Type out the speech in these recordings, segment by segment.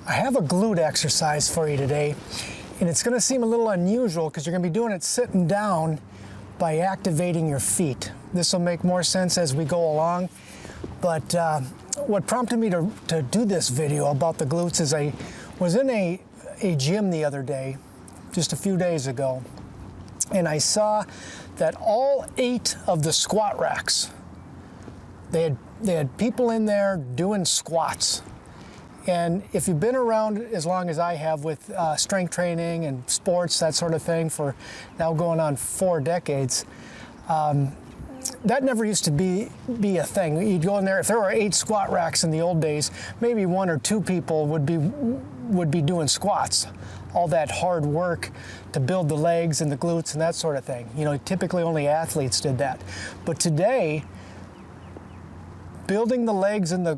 I have a glute exercise for you today, and it's going to seem a little unusual because you're going to be doing it sitting down by activating your feet. This will make more sense as we go along, but what prompted me to do this video about the glutes is I was in a gym the other day, just a few days ago, and I saw that all 8 of the squat racks, they had people in there doing squats. And if you've been around as long as I have with strength training and sports, that sort of thing, for now going on 4 decades, that never used to be a thing. You'd go in there, if there were 8 squat racks in the old days, maybe 1 or 2 people would be doing squats. All that hard work to build the legs and the glutes and that sort of thing. You know, typically only athletes did that. But today, building the legs and the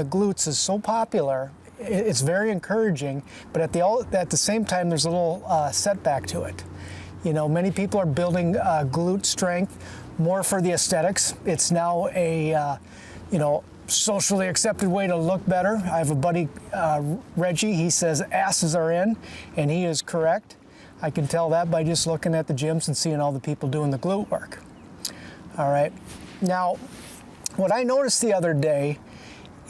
glutes is so popular. It's very encouraging, but at the same time, there's a little setback to it. You know, many people are building glute strength more for the aesthetics. It's now a socially accepted way to look better. I have a buddy, Reggie. He says asses are in, and he is correct. I can tell that by just looking at the gyms and seeing all the people doing the glute work. All right. Now, what I noticed the other day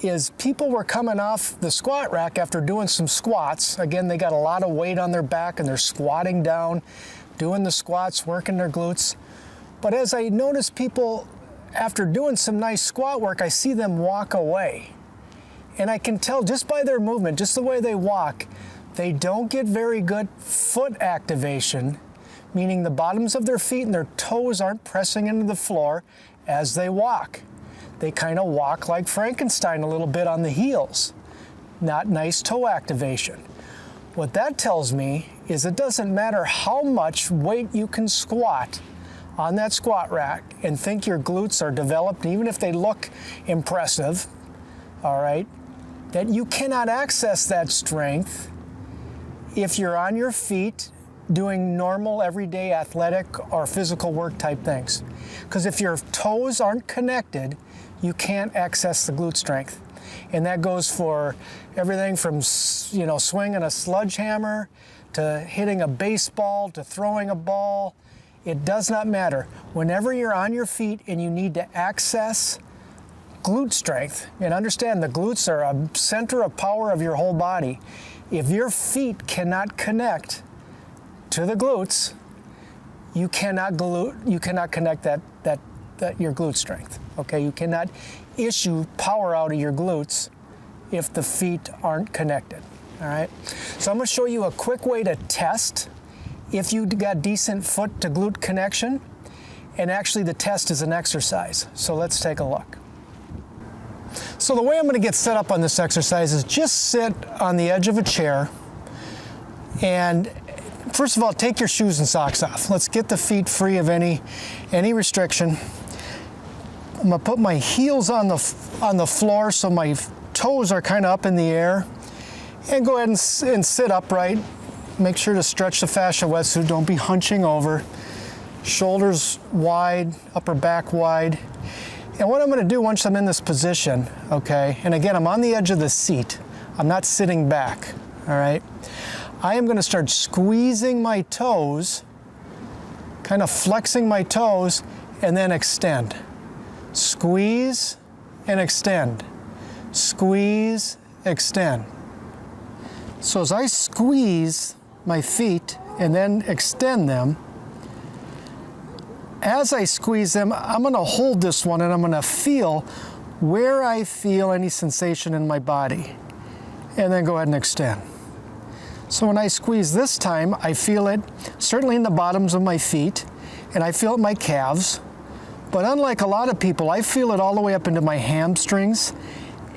is people were coming off the squat rack after doing some squats. Again, they got a lot of weight on their back and they're squatting down, doing the squats, working their glutes. But as I notice people, after doing some nice squat work, I see them walk away. And I can tell just by their movement, just the way they walk, they don't get very good foot activation, meaning the bottoms of their feet and their toes aren't pressing into the floor as they walk. They kind of walk like Frankenstein a little bit on the heels. Not nice toe activation. What that tells me is it doesn't matter how much weight you can squat on that squat rack and think your glutes are developed, even if they look impressive, all right, that you cannot access that strength if you're on your feet doing normal, everyday athletic or physical work type things. Because if your toes aren't connected, you can't access the glute strength. And that goes for everything from, swinging a sledgehammer to hitting a baseball to throwing a ball. It does not matter. Whenever you're on your feet and you need to access glute strength, and understand the glutes are a center of power of your whole body. If your feet cannot connect to the glutes, you cannot connect your glute strength. Okay, you cannot issue power out of your glutes if the feet aren't connected. All right, so I'm going to show you a quick way to test if you got decent foot to glute connection, and actually the test is an exercise. So let's take a look. So the way I'm going to get set up on this exercise is just sit on the edge of a chair, and first of all, take your shoes and socks off. Let's get the feet free of any restriction. I'm going to put my heels on the floor so my toes are kind of up in the air, and go ahead and sit upright. Make sure to stretch the fascia wetsuit. Don't be hunching over. Shoulders wide, upper back wide. And what I'm going to do once I'm in this position, okay, and again, I'm on the edge of the seat. I'm not sitting back, all right? I am going to start squeezing my toes, kind of flexing my toes, and then extend. Squeeze and extend. Squeeze, extend. So as I squeeze my feet and then extend them, as I squeeze them, I'm going to hold this one and I'm going to feel where I feel any sensation in my body, and then go ahead and extend. So when I squeeze this time, I feel it certainly in the bottoms of my feet, and I feel it in my calves. But unlike a lot of people, I feel it all the way up into my hamstrings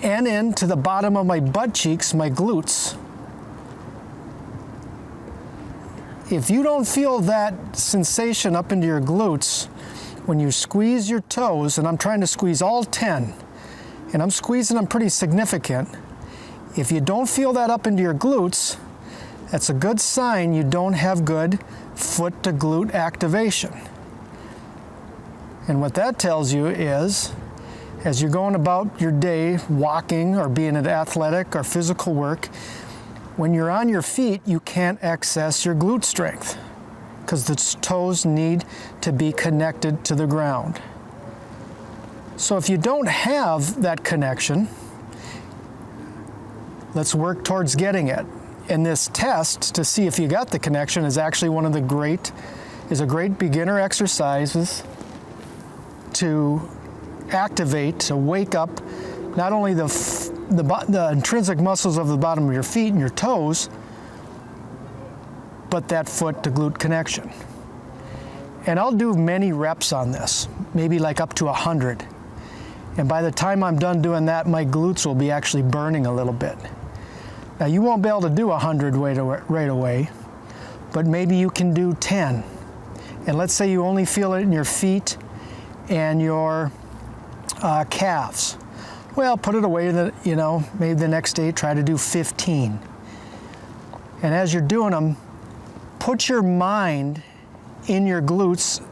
and into the bottom of my butt cheeks, my glutes. If you don't feel that sensation up into your glutes when you squeeze your toes, and I'm trying to squeeze all 10, and I'm squeezing them pretty significant, if you don't feel that up into your glutes, that's a good sign you don't have good foot to glute activation. And what that tells you is, as you're going about your day walking or being at athletic or physical work, When you're on your feet, you can't access your glute strength because the toes need to be connected to the ground. So if you don't have that connection, let's work towards getting it. And this test to see if you got the connection is actually one of the great beginner exercises to activate, to wake up not only the intrinsic muscles of the bottom of your feet and your toes, but that foot to glute connection. And I'll do many reps on this, maybe like up to 100. And by the time I'm done doing that, my glutes will be actually burning a little bit. Now you won't be able to do 100 right away, but maybe you can do 10. And let's say you only feel it in your feet and your calves. Well, put it away, maybe the next day try to do 15. And as you're doing them, put your mind in your glutes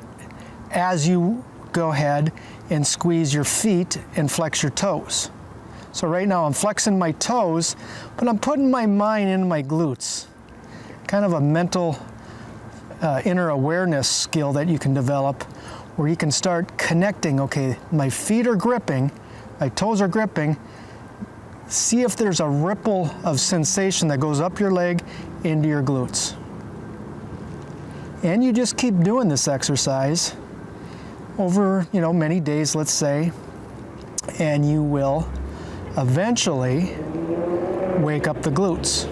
as you go ahead and squeeze your feet and flex your toes. So right now I'm flexing my toes, but I'm putting my mind in my glutes. Kind of a mental inner awareness skill that you can develop where you can start connecting, okay, my feet are gripping, my toes are gripping. See if there's a ripple of sensation that goes up your leg into your glutes. And you just keep doing this exercise over, many days, let's say, and you will eventually wake up the glutes.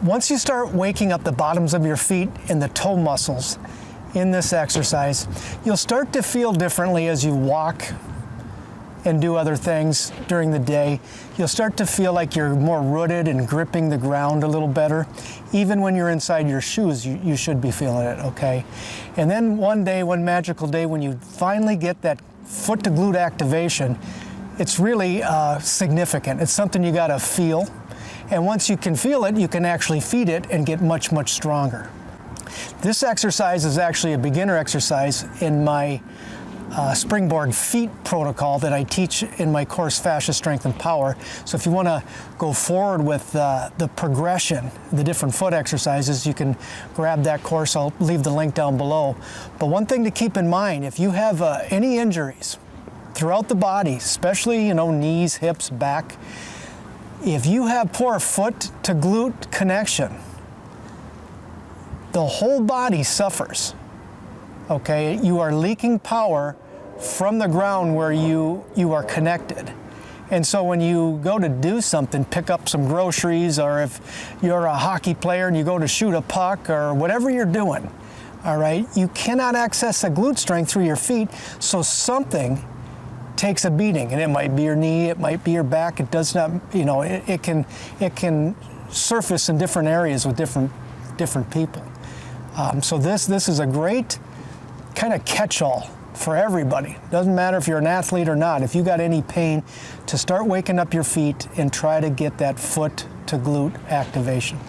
Once you start waking up the bottoms of your feet and the toe muscles in this exercise, you'll start to feel differently as you walk and do other things during the day. You'll start to feel like you're more rooted and gripping the ground a little better. Even when you're inside your shoes, you should be feeling it, okay? And then one magical day, when you finally get that foot to glute activation, it's really significant. It's something you gotta feel. And once you can feel it, you can actually feed it and get much, much stronger. This exercise is actually a beginner exercise in my springboard feet protocol that I teach in my course, FASCIA Strength Power. So if you want to go forward with the progression, the different foot exercises, you can grab that course. I'll leave the link down below. But one thing to keep in mind, if you have any injuries throughout the body, especially knees, hips, back, if you have poor foot to glute connection, the whole body suffers. Okay, you are leaking power from the ground where you are connected. And so when you go to do something, pick up some groceries, or if you're a hockey player and you go to shoot a puck or whatever you're doing, all right, you cannot access the glute strength through your feet, so something takes a beating. And it might be your knee, it might be your back, it does not, it can surface in different areas with different people. So this is a great kind of catch-all for everybody. Doesn't matter if you're an athlete or not. If you got any pain, to start waking up your feet and try to get that foot to glute activation.